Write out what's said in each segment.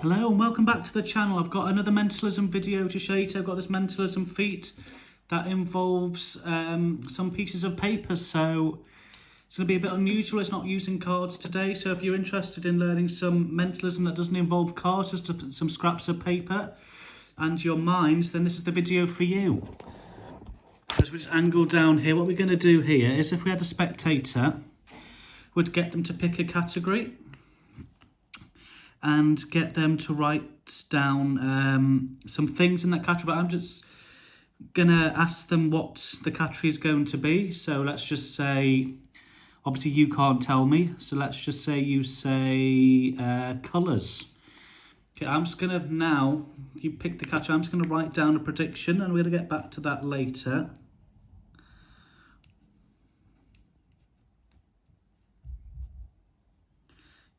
Hello and welcome back to the channel. I've got another mentalism video to show you. I've got this mentalism feat that involves some pieces of paper, so it's going to be a bit unusual. It's not using cards today, so if you're interested in learning some mentalism that doesn't involve cards, just some scraps of paper and your minds, then this is the video for you. So as we just angle down here, what we're going to do here is, if we had a spectator, we'd get them to pick a category and get them to write down some things in that category. But I'm just going to ask them what the category is going to be. So let's just say, obviously you can't tell me, so let's just say you say colours. Okay, I'm just going to now, you pick the category, I'm just going to write down a prediction and we're going to get back to that later.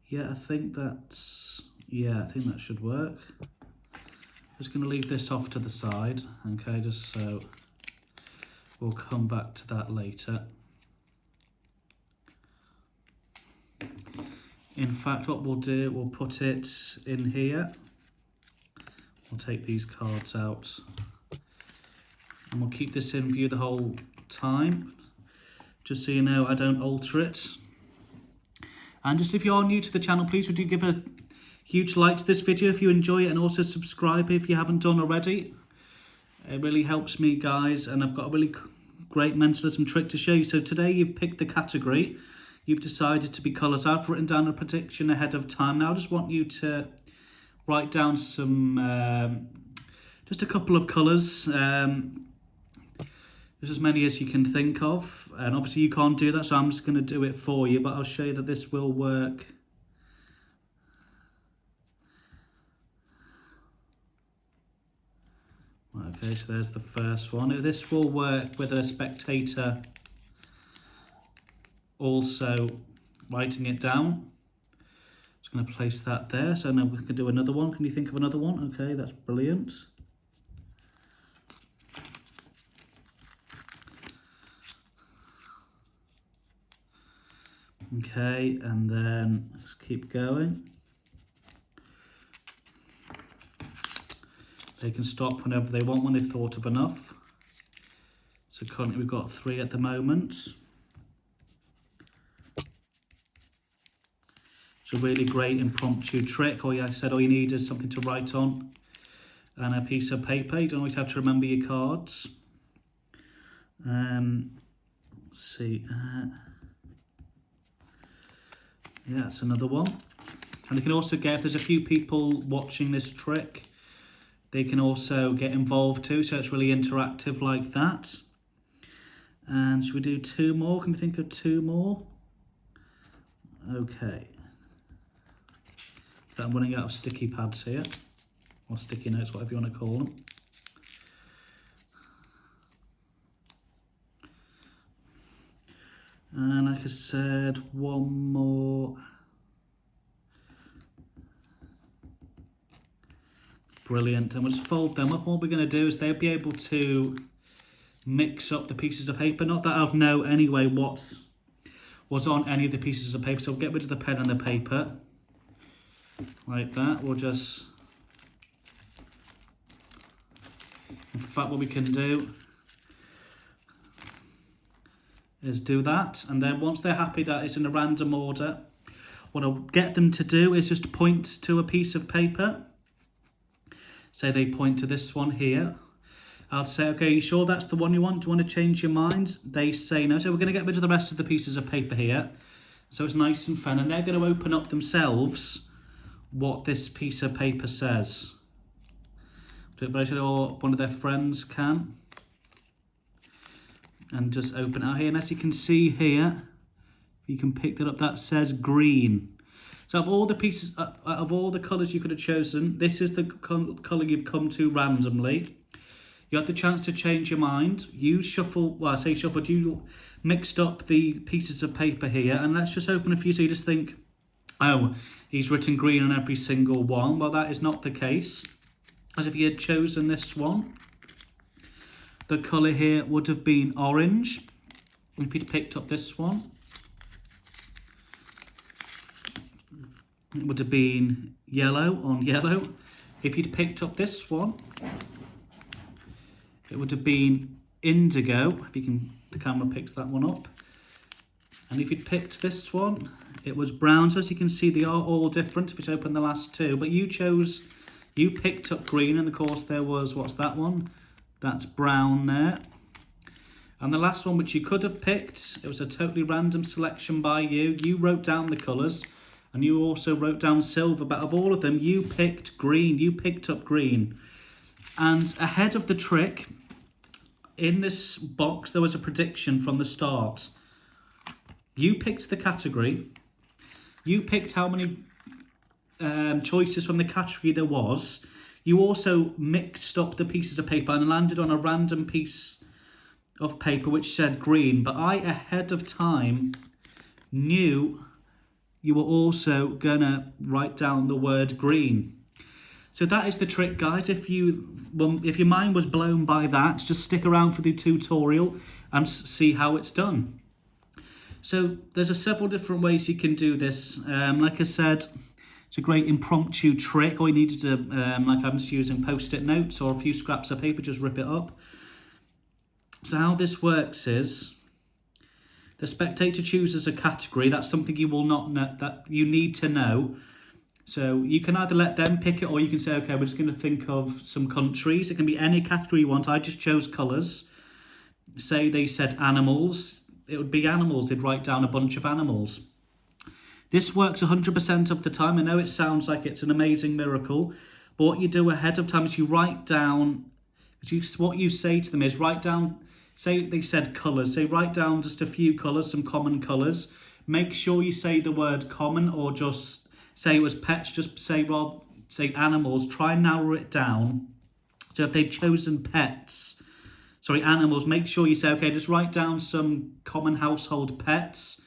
Yeah, I think that should work. Just going to leave this off to the side, okay, just so we'll come back to that later. In fact, what we'll do, we'll put it in here. We'll take these cards out and we'll keep this in view the whole time. Just so you know, I don't alter it. And just if you are new to the channel, please would you give a huge like to this video if you enjoy it, and also subscribe if you haven't done already. It really helps me, guys, and I've got a really great mentalism trick to show you. So today you've picked the category, you've decided to be colours. I've written down a prediction ahead of time. Now I just want you to write down some, just a couple of colours. There's as many as you can think of, and obviously you can't do that, so I'm just going to do it for you, but I'll show you that this will work. Okay, so there's the first one. This will work with a spectator also writing it down. Just going to place that there, so now we can do another one. Can you think of another one? Okay, that's brilliant. Okay, and then let's keep going. They can stop whenever they want, when they've thought of enough. So currently we've got 3 at the moment. It's a really great impromptu trick. Like I said, all you need is something to write on and a piece of paper. You don't always have to remember your cards. Let's see. Yeah, that's another one. And you can also get, if there's a few people watching this trick, they can also get involved too, so it's really interactive like that. And should we do 2 more? Can you think of 2 more? Okay. I'm running out of sticky pads here, or sticky notes, whatever you want to call them. And like I said, 1 more. Brilliant. And we'll just fold them up. What we're going to do is they'll be able to mix up the pieces of paper. Not that I'll know anyway what's on any of the pieces of paper. So we'll get rid of the pen and the paper. Like that. We'll just... In fact, what we can do is do that, and then once they're happy that it's in a random order, what I'll get them to do is just point to a piece of paper. Say they point to this one here. I'll say, okay, you sure that's the one you want? Do you want to change your mind? They say no. So we're going to get rid of the rest of the pieces of paper here. So it's nice and fun, and they're going to open up themselves what this piece of paper says. Or one of their friends can. And just open it out here, and as you can see here, you can pick that up, that says green. So of all the pieces, of all the colours you could have chosen, this is the colour you've come to randomly. You had the chance to change your mind. You shuffle, well I say shuffled, you mixed up the pieces of paper here, and let's just open a few so you just think, oh, he's written green on every single one. Well, that is not the case. As if you had chosen this one, the colour here would have been orange if you'd picked up this one. it would have been yellow on yellow. If you'd picked up this one, it would have been indigo. If you can, the camera picks that one up. And if you'd picked this one, it was brown. So as you can see, they are all different if you open the last two. But you picked up green, and of course there was, what's that one? That's brown there. And the last one, which you could have picked, it was a totally random selection by you. You wrote down the colours, and you also wrote down silver. But of all of them, you picked green. You picked up green. And ahead of the trick, in this box, there was a prediction from the start. You picked the category. You picked how many choices from the category there was. You also mixed up the pieces of paper and landed on a random piece of paper which said green. But I, ahead of time, knew you were also going to write down the word green. So that is the trick, guys. If your mind was blown by that, just stick around for the tutorial and see how it's done. So there's several different ways you can do this. Like I said, it's a great impromptu trick. All you need to do, like I'm just using post-it notes or a few scraps of paper, just rip it up. So how this works is, the spectator chooses a category. That's something you will not know, that you need to know. So you can either let them pick it, or you can say, okay, we're just going to think of some countries. It can be any category you want. I just chose colours. Say they said animals. It would be animals. They'd write down a bunch of animals. This works 100% of the time. I know it sounds like it's an amazing miracle, but what you do ahead of time is you write down, what you say to them is write down, say they said colours, say write down just a few colours, some common colours. Make sure you say the word common, or just say it was pets, just say animals. Try and narrow it down. So if they've chosen animals, make sure you say, okay, just write down some common household pets,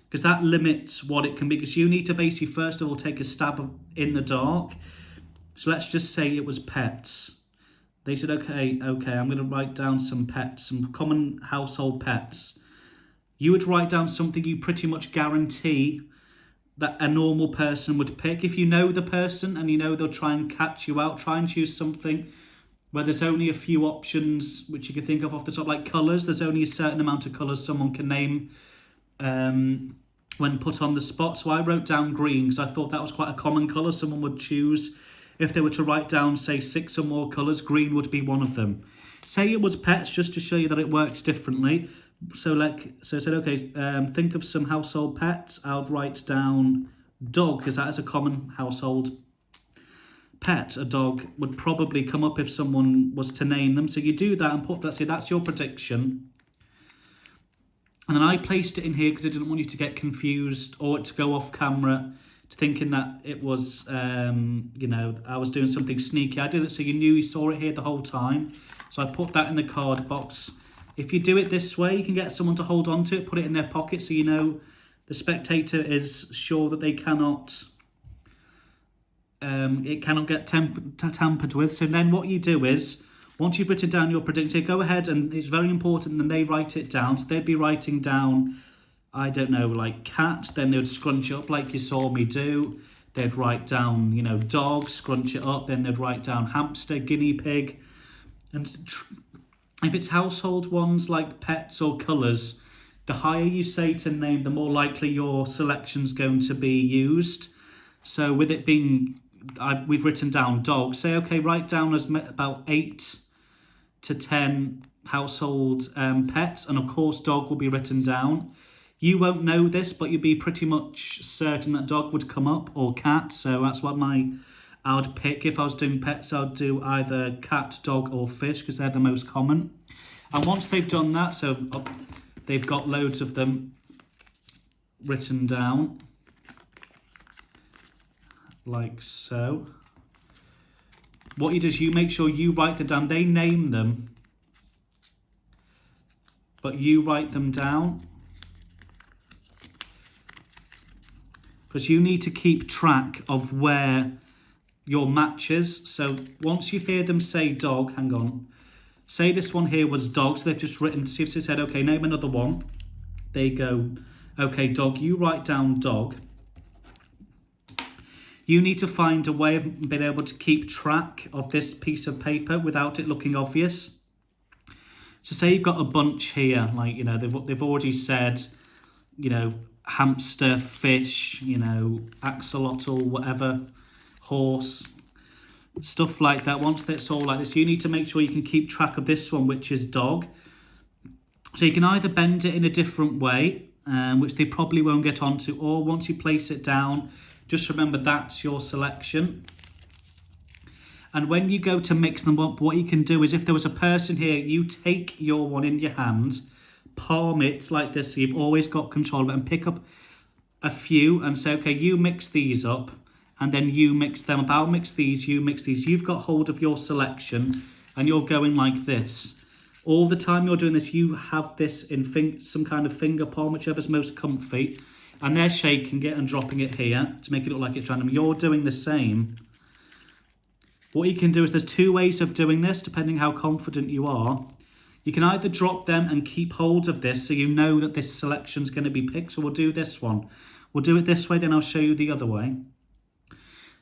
because that limits what it can be, because you need to basically first of all take a stab in the dark. So let's just say it was pets. They said, okay, I'm going to write down some pets, some common household pets. You would write down something you pretty much guarantee that a normal person would pick. If you know the person and you know they'll try and catch you out, try and choose something where there's only a few options which you can think of off the top, like colours. There's only a certain amount of colours someone can name when put on the spot. So I wrote down green because I thought that was quite a common colour someone would choose. If they were to write down, say, 6 or more colours, green would be one of them. Say it was pets, just to show you that it works differently. So I said, okay, think of some household pets. I'll write down dog, because that is a common household pet. A dog would probably come up if someone was to name them. So you do that and put that, say that's your prediction. And then I placed it in here because I didn't want you to get confused or to go off camera thinking that it was, I was doing something sneaky. I did it so you knew you saw it here the whole time. So I put that in the card box. If you do it this way, you can get someone to hold on to it, put it in their pocket, so you know the spectator is sure that they cannot, it cannot get tampered with. So then what you do is, once you've written down your prediction, go ahead, and it's very important that they write it down. So they'd be writing down, I don't know, like cat, then they would scrunch it up like you saw me do. They'd write down, dog, scrunch it up, then they'd write down hamster, guinea pig. And if it's household ones like pets or colours, the higher you say to name, the more likely your selection's going to be used. So with it being, we've written down dog, say, okay, write down as about 8 to 10 household pets, and of course dog will be written down. You won't know this, but you'd be pretty much certain that dog would come up, or cat. So that's what I would pick. If I was doing pets, I would do either cat, dog, or fish, because they're the most common. And once they've done that, so they've got loads of them written down, like so. What you do is you make sure you write them down. They name them, but you write them down, because you need to keep track of where your matches. So once you hear them say dog, hang on, say this one here was dog, so they've just written, see if they said, okay, name another one. They go, okay, dog, you write down dog. You need to find a way of being able to keep track of this piece of paper without it looking obvious. So say you've got a bunch here, like, you know, they've already said, you know, hamster, fish, you know, axolotl, whatever, horse, stuff like that. Once that's all like this, you need to make sure you can keep track of this one, which is dog. So you can either bend it in a different way, which they probably won't get onto, or once you place it down, just remember that's your selection. And when you go to mix them up, what you can do is, if there was a person here, you take your one in your hand, palm it like this, so you've always got control of it, and pick up a few and say, okay, you mix these up, and then you mix them up. I'll mix these, you mix these. You've got hold of your selection, and you're going like this. All the time you're doing this, you have this in some kind of finger palm, whichever's most comfy, and they're shaking it and dropping it here to make it look like it's random. You're doing the same. What you can do is, there's two ways of doing this, depending how confident you are. You can either drop them and keep hold of this so you know that this selection's going to be picked. So we'll do this one. We'll do it this way, then I'll show you the other way.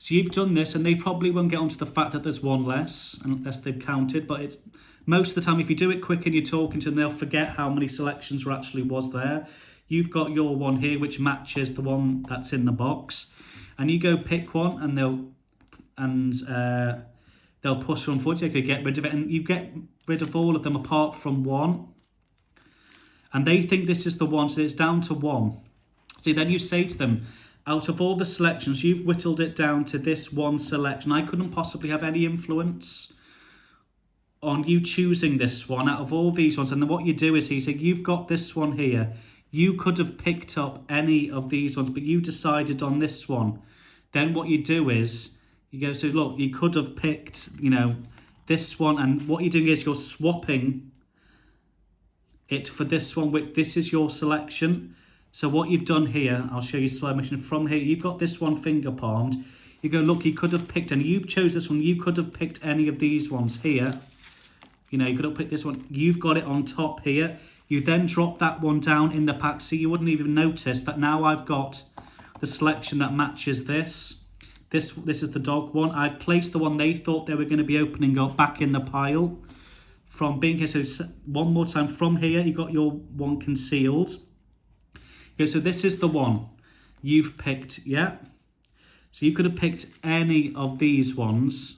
So you've done this, and they probably won't get onto the fact that there's one less, unless they've counted. But it's most of the time, if you do it quick and you're talking to them, they'll forget how many selections there actually was there. You've got your one here, which matches the one that's in the box. And you go pick one, and they'll push you, unfortunately, get rid of it, and you get rid of all of them apart from one. And they think this is the one, so it's down to one. So then you say to them, out of all the selections, you've whittled it down to this one selection. I couldn't possibly have any influence on you choosing this one out of all these ones. And then what you do is, he said, you've got this one here. You could have picked up any of these ones, but you decided on this one. Then what you do is, you go, so look, you could have picked, you know, this one, and what you're doing is you're swapping it for this one. This is your selection. So what you've done here, I'll show you slow motion. From here, you've got this one finger palmed. You go, look, you could have picked, and you chose this one. You could have picked any of these ones here. You know, you could have picked this one. You've got it on top here. You then drop that one down in the pack, so you wouldn't even notice that now I've got the selection that matches this. This is the dog one. I placed the one they thought they were going to be opening up back in the pile from being here. So one more time, from here, you got your one concealed. Okay, so this is the one you've picked, yeah? So you could have picked any of these ones,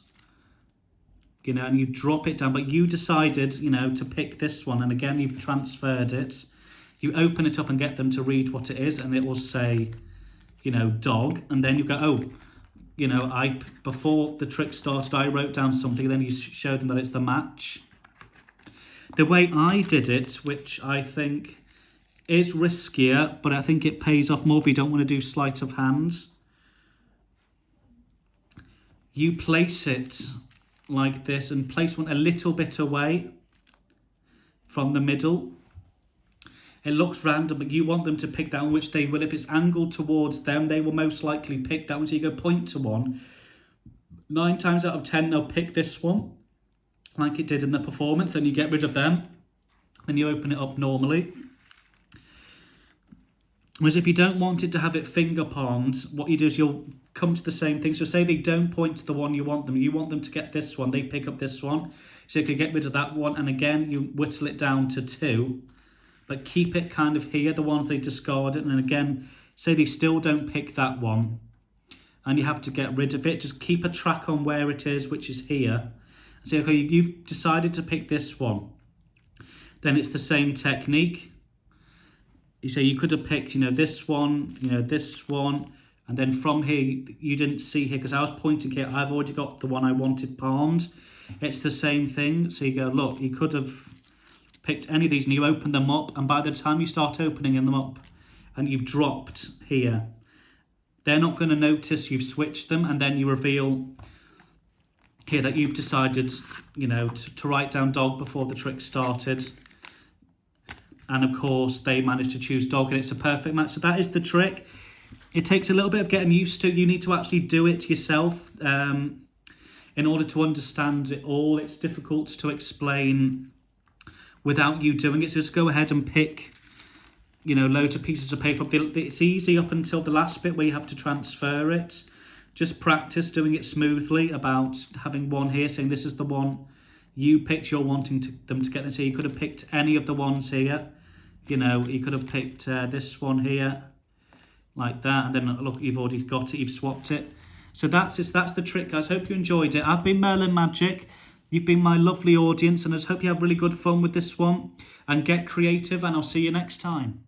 you know, and you drop it down, but you decided, you know, to pick this one. And again, you've transferred it. You open it up and get them to read what it is, and it will say, you know, dog. And then you go, oh, you know, before the trick started, I wrote down something, then you show them that it's the match. The way I did it, which I think is riskier, but I think it pays off more if you don't want to do sleight of hand. You place it like this, and place one a little bit away from the middle. It looks random, but you want them to pick that one, which they will. If it's angled towards them, they will most likely pick that one. So you go point to one. 9 times out of 10, they'll pick this one, like it did in the performance. Then you get rid of them. Then you open it up normally. Whereas if you don't want it to have it finger palmed, what you do is you'll come to the same thing. So say they don't point to the one you want them to get this one, they pick up this one. So you can get rid of that one, and again, you whittle it down to 2. But keep it kind of here, the ones they discarded. And again, say they still don't pick that one, and you have to get rid of it. Just keep a track on where it is, which is here. And say, okay, you've decided to pick this one. Then it's the same technique. You say you could have picked, you know, this one, you know, this one. And then from here, you didn't see here because I was pointing here. I've already got the one I wanted palmed. It's the same thing. So you go, look, you could have picked any of these, and you open them up, and by the time you start opening them up and you've dropped here, they're not going to notice you've switched them, and then you reveal here that you've decided, you know, to write down dog before the trick started. And of course they managed to choose dog, and it's a perfect match. So that is the trick. It takes a little bit of getting used to. You need to actually do it yourself in order to understand it all. It's difficult to explain without you doing it. So just go ahead and pick, you know, loads of pieces of paper. It's easy up until the last bit where you have to transfer it. just practice doing it smoothly, about having one here, saying this is the one you picked, you're wanting them to get this here. You could have picked any of the ones here. You know, you could have picked this one here, like that, and then look, you've already got it, you've swapped it. So that's the trick, guys. Hope you enjoyed it. I've been Merlin Magic. You've been my lovely audience, and I just hope you have really good fun with this one, and get creative, and I'll see you next time.